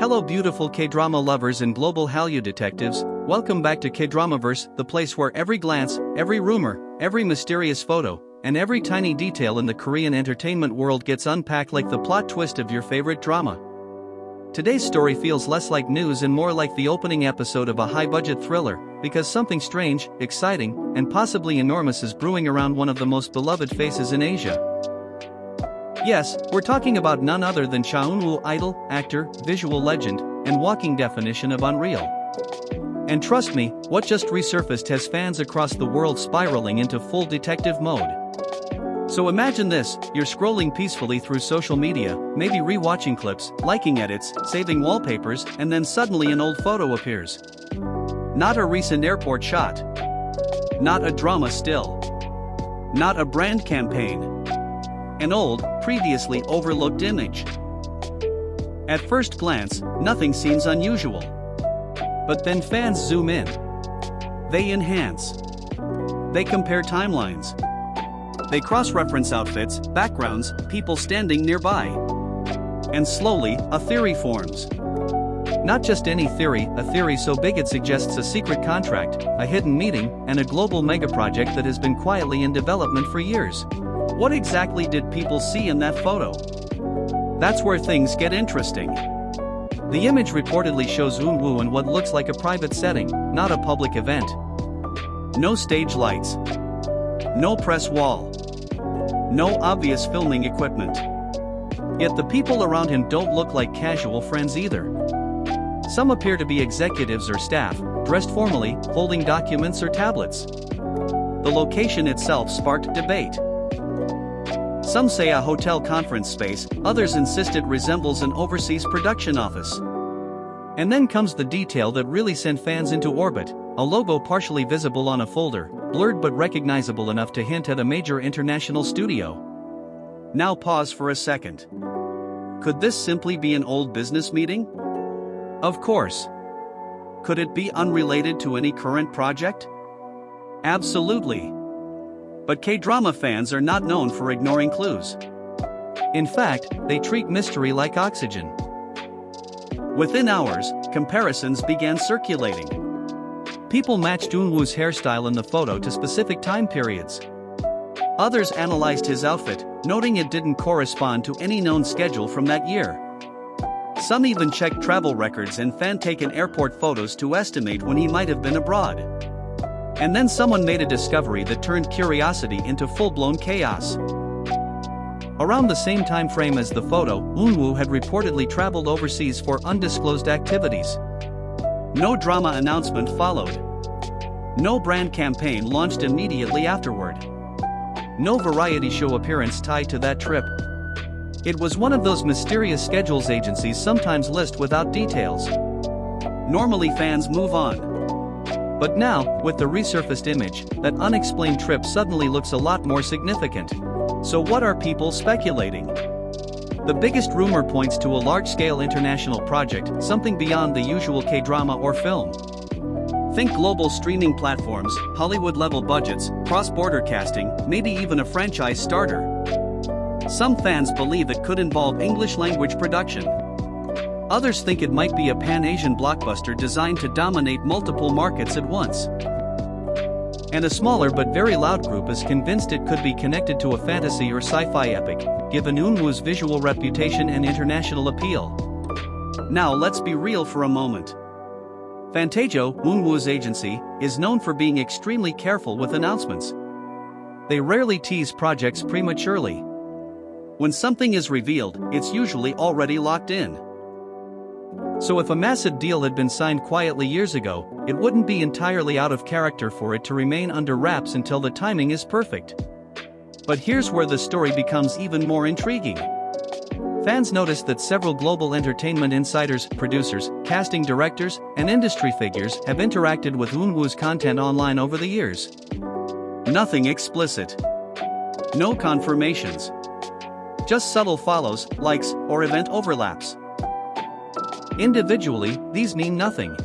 Hello beautiful K-drama lovers and global Hallyu detectives, welcome back to KDramaVerse, the place where every glance, every rumor, every mysterious photo, and every tiny detail in the Korean entertainment world gets unpacked like the plot twist of your favorite drama. Today's story feels less like news and more like the opening episode of a high-budget thriller, because something strange, exciting, and possibly enormous is brewing around one of the most beloved faces in Asia. Yes, we're talking about none other than Junho, idol, actor, visual legend, and walking definition of unreal. And trust me, what just resurfaced has fans across the world spiraling into full detective mode. So imagine this, you're scrolling peacefully through social media, maybe rewatching clips, liking edits, saving wallpapers, and then suddenly an old photo appears. Not a recent airport shot. Not a drama still. Not a brand campaign. An old, previously overlooked image. At first glance, nothing seems unusual. But then fans zoom in. They enhance. They compare timelines. They cross-reference outfits, backgrounds, people standing nearby. And slowly, a theory forms. Not just any theory, a theory so big it suggests a secret contract, a hidden meeting, and a global megaproject that has been quietly in development for years. What exactly did people see in that photo? That's where things get interesting. The image reportedly shows Junho in what looks like a private setting, not a public event. No stage lights. No press wall. No obvious filming equipment. Yet the people around him don't look like casual friends either. Some appear to be executives or staff, dressed formally, holding documents or tablets. The location itself sparked debate. Some say a hotel conference space, others insist it resembles an overseas production office. And then comes the detail that really sent fans into orbit, a logo partially visible on a folder, blurred but recognizable enough to hint at a major international studio. Now pause for a second. Could this simply be an old business meeting? Of course. Could it be unrelated to any current project? Absolutely. But K-drama fans are not known for ignoring clues. In fact, they treat mystery like oxygen. Within hours, comparisons began circulating. People matched Junho's hairstyle in the photo to specific time periods. Others analyzed his outfit, noting it didn't correspond to any known schedule from that year. Some even checked travel records and fan-taken airport photos to estimate when he might have been abroad. And then someone made a discovery that turned curiosity into full-blown chaos. Around the same time frame as the photo, Junho had reportedly traveled overseas for undisclosed activities. No drama announcement followed. No brand campaign launched immediately afterward. No variety show appearance tied to that trip. It was one of those mysterious schedules agencies sometimes list without details. Normally fans move on. But now, with the resurfaced image, that unexplained trip suddenly looks a lot more significant. So what are people speculating? The biggest rumor points to a large-scale international project, something beyond the usual K-drama or film. Think global streaming platforms, Hollywood-level budgets, cross-border casting, maybe even a franchise starter. Some fans believe it could involve English-language production. Others think it might be a pan-Asian blockbuster designed to dominate multiple markets at once. And a smaller but very loud group is convinced it could be connected to a fantasy or sci-fi epic, given Junho's visual reputation and international appeal. Now let's be real for a moment. Fantajo, Junho's agency, is known for being extremely careful with announcements. They rarely tease projects prematurely. When something is revealed, it's usually already locked in. So if a massive deal had been signed quietly years ago, it wouldn't be entirely out of character for it to remain under wraps until the timing is perfect. But here's where the story becomes even more intriguing. Fans noticed that several global entertainment insiders, producers, casting directors, and industry figures have interacted with Junho's content online over the years. Nothing explicit. No confirmations. Just subtle follows, likes, or event overlaps. Individually, these mean nothing.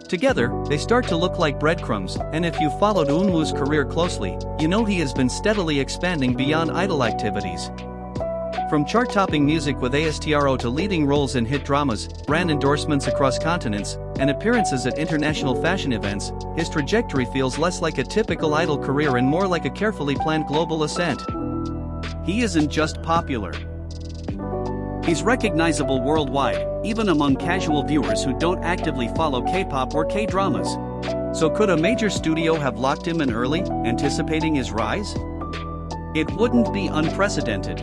Together, they start to look like breadcrumbs, and if you've followed Junho's career closely, you know he has been steadily expanding beyond idol activities. From chart-topping music with ASTRO to leading roles in hit dramas, brand endorsements across continents, and appearances at international fashion events, his trajectory feels less like a typical idol career and more like a carefully planned global ascent. He isn't just popular. He's recognizable worldwide, even among casual viewers who don't actively follow K-pop or K-dramas. So could a major studio have locked him in early, anticipating his rise? It wouldn't be unprecedented.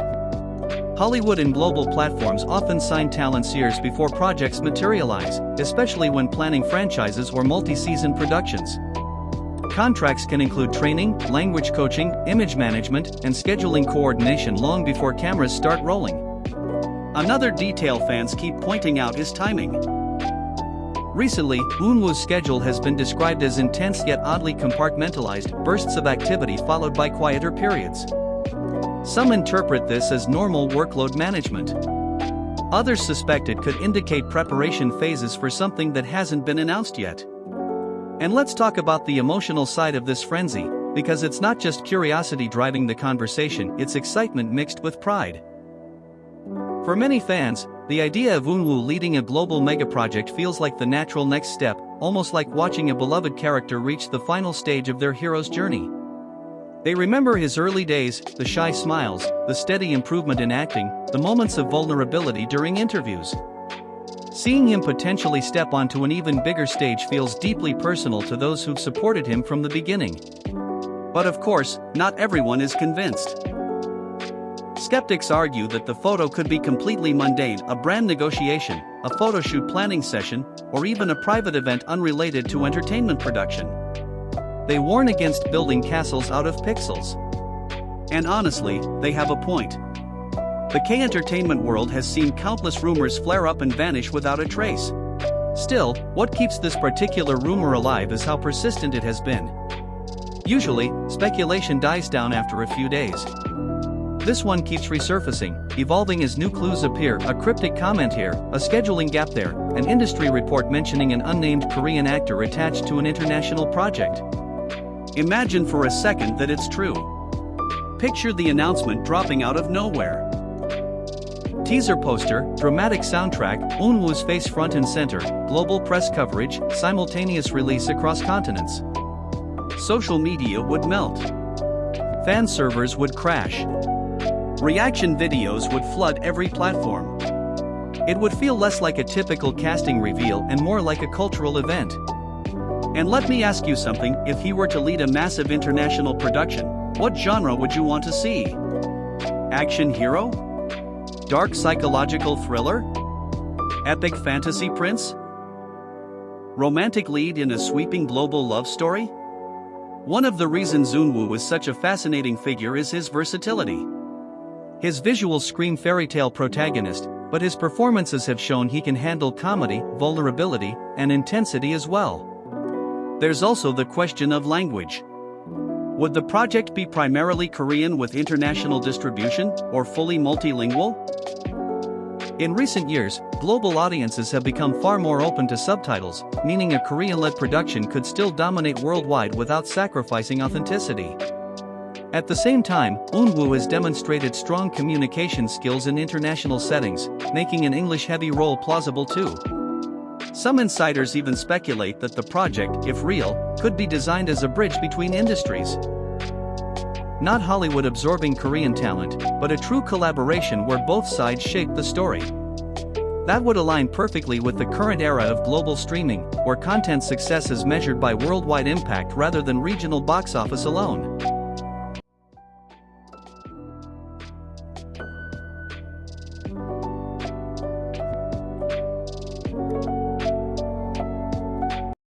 Hollywood and global platforms often sign talents years before projects materialize, especially when planning franchises or multi-season productions. Contracts can include training, language coaching, image management, and scheduling coordination long before cameras start rolling. Another detail fans keep pointing out is timing. Recently, Junho's schedule has been described as intense yet oddly compartmentalized, bursts of activity followed by quieter periods. Some interpret this as normal workload management. Others suspect it could indicate preparation phases for something that hasn't been announced yet. And let's talk about the emotional side of this frenzy, because it's not just curiosity driving the conversation, it's excitement mixed with pride. For many fans, the idea of Junho leading a global megaproject feels like the natural next step, almost like watching a beloved character reach the final stage of their hero's journey. They remember his early days, the shy smiles, the steady improvement in acting, the moments of vulnerability during interviews. Seeing him potentially step onto an even bigger stage feels deeply personal to those who've supported him from the beginning. But of course, not everyone is convinced. Skeptics argue that the photo could be completely mundane, a brand negotiation, a photoshoot planning session, or even a private event unrelated to entertainment production. They warn against building castles out of pixels. And honestly, they have a point. The K-entertainment world has seen countless rumors flare up and vanish without a trace. Still, what keeps this particular rumor alive is how persistent it has been. Usually, speculation dies down after a few days. This one keeps resurfacing, evolving as new clues appear, a cryptic comment here, a scheduling gap there, an industry report mentioning an unnamed Korean actor attached to an international project. Imagine for a second that it's true. Picture the announcement dropping out of nowhere. Teaser poster, dramatic soundtrack, Junho's face front and center, global press coverage, simultaneous release across continents. Social media would melt. Fan servers would crash. Reaction videos would flood every platform. It would feel less like a typical casting reveal and more like a cultural event. And let me ask you something, if he were to lead a massive international production, what genre would you want to see? Action hero? Dark psychological thriller? Epic fantasy prince? Romantic lead in a sweeping global love story? One of the reasons Junho is such a fascinating figure is his versatility. His visuals scream fairy tale protagonist, but his performances have shown he can handle comedy, vulnerability, and intensity as well. There's also the question of language. Would the project be primarily Korean with international distribution, or fully multilingual? In recent years, global audiences have become far more open to subtitles, meaning a Korean-led production could still dominate worldwide without sacrificing authenticity. At the same time, Junho has demonstrated strong communication skills in international settings, making an English-heavy role plausible too. Some insiders even speculate that the project, if real, could be designed as a bridge between industries. Not Hollywood absorbing Korean talent, but a true collaboration where both sides shape the story. That would align perfectly with the current era of global streaming, where content success is measured by worldwide impact rather than regional box office alone.